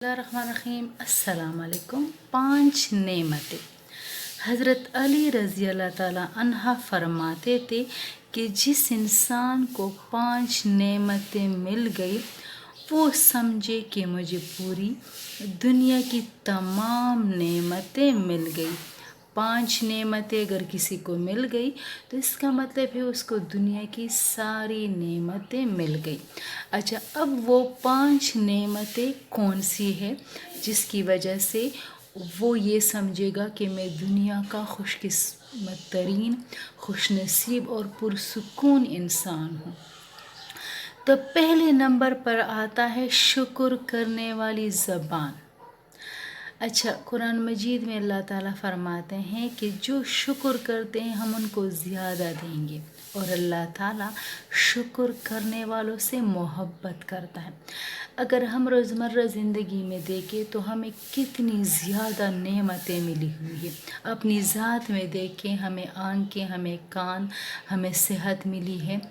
बिस्मिल्लाहिर्रहमानिर्रहीम। अस्सलाम वालेकुम। 5 नेमतें। हज़रत अली रज़ी अल्लाह ताला अन्हा फरमाते थे कि जिस इंसान को 5 नेमतें मिल गई वो समझे कि मुझे पूरी दुनिया की तमाम नेमतें मिल गई। 5 नेमतें अगर किसी को मिल गई तो इसका मतलब है उसको दुनिया की सारी नेमतें मिल गई। अच्छा, अब वो 5 नेमतें कौन सी है जिसकी वजह से वो ये समझेगा कि मैं दुनिया का खुशकिस्मत तरीन, खुशनसीब और पुरसुकून इंसान हूँ। तो पहले नंबर पर आता है शुक्र करने वाली ज़बान। अच्छा, कुरान मजीद में अल्लाह ताला फरमाते हैं कि जो शुक्र करते हैं हम उनको ज़्यादा देंगे, और अल्लाह ताला शुक्र करने वालों से मोहब्बत करता है। अगर हम रोज़मर्रा ज़िंदगी में देखें तो हमें कितनी ज़्यादा नेमतें मिली हुई है। अपनी ज़ात में देखें, हमें आँखें, हमें कान, हमें सेहत मिली है।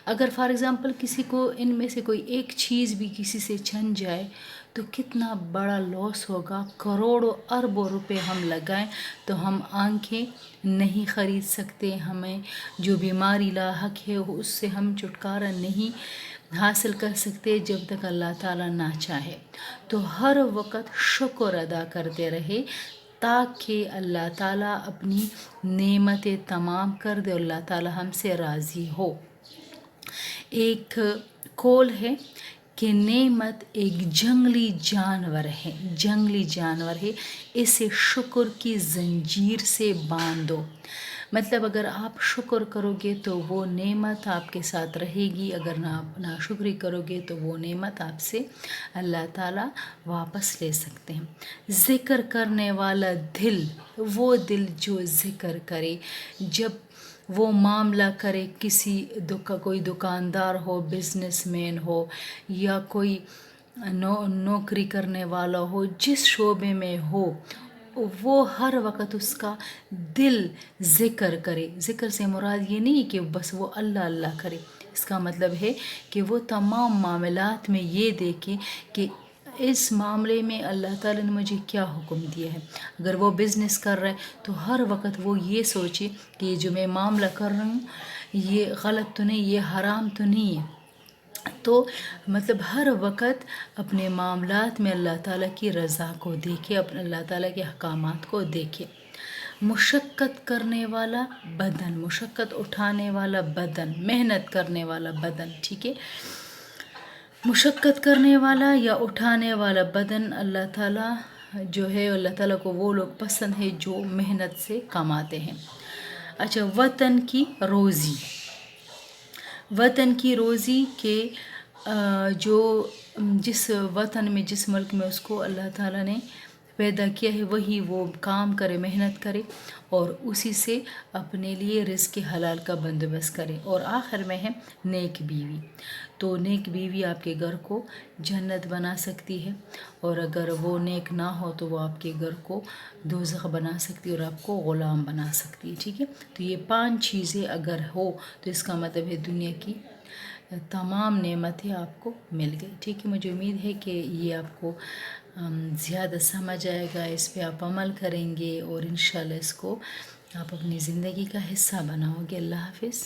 अगर फॉर एग्ज़ाम्पल किसी को इनमें से कोई एक चीज़ भी किसी से छन जाए तो कितना बड़ा लॉस होगा। करोड़ों अरबों रुपए हम लगाएं तो हम आँखें नहीं ख़रीद सकते। हमें जो बीमारी लाहक है उससे हम छुटकारा नहीं हासिल कर सकते जब तक अल्लाह ताला ना चाहे। तो हर वक्त शुक्र अदा करते रहे ताकि अल्लाह ताला अपनी नेमतें तमाम कर दे, अल्लाह ताला हमसे राज़ी हो। एक कौल है कि नेमत एक जंगली जानवर है, इसे शुक्र की ज़ंजीर से बांधो। मतलब अगर आप शुक्र करोगे तो वो नेमत आपके साथ रहेगी, अगर आप नाशुक्री करोगे तो वो नेमत आपसे अल्लाह ताला वापस ले सकते हैं। ज़िक्र करने वाला दिल, वो दिल जो ज़िक्र करे, जब वो मामला करे, कोई दुकानदार हो, बिजनेसमैन हो या कोई नौकरी करने वाला हो, जिस शोबे में हो, वो हर वक्त उसका दिल ज़िक्र करे। ज़िक्र से मुराद ये नहीं कि बस वो अल्लाह अल्लाह करे, इसका मतलब है कि वो तमाम मामलात में ये देखे कि इस मामले में अल्लाह ताला ने मुझे क्या हुक्म दिया है। अगर वो बिज़नेस कर रहा है तो हर वक्त वो ये सोचे कि ये जो मैं मामला कर रहा हूँ ये गलत तो नहीं, ये हराम तो नहीं है। तो मतलब हर वक्त अपने मामलात में अल्लाह ताला की रज़ा को देखे, अपने अल्लाह ताला के अहकामात को देखे। मुशक्क़त करने वाला बदन, मुशक्क़त उठाने वाला बदन, मेहनत करने वाला बदन, ठीक है। मुशक्क़त करने वाला या उठाने वाला बदन अल्लाह ताला जो है, अल्लाह ताला को वो लोग पसंद है जो मेहनत से कमाते हैं। अच्छा, वतन की रोज़ी के जो जिस वतन में, जिस मुल्क में उसको अल्लाह ताला ने पैदा किया है वही वो काम करे, मेहनत करे और उसी से अपने लिए रिज़्क़ हलाल का बंदोबस्त करे। और आखिर में है नेक बीवी। तो नेक बीवी आपके घर को जन्नत बना सकती है, और अगर वो नेक ना हो तो वो आपके घर को दोज़ख बना सकती है और आपको ग़ुलाम बना सकती है, ठीक है। तो ये 5 चीज़ें अगर हो तो इसका मतलब है दुनिया की तमाम नेमतें आपको मिल गई, ठीक है। मुझे उम्मीद है कि ये आपको ज़्यादा समझ आएगा, इस पे आप अमल करेंगे और इंशाल्लाह इसको आप अपनी ज़िंदगी का हिस्सा बनाओगे। अल्लाह हाफ़िज़।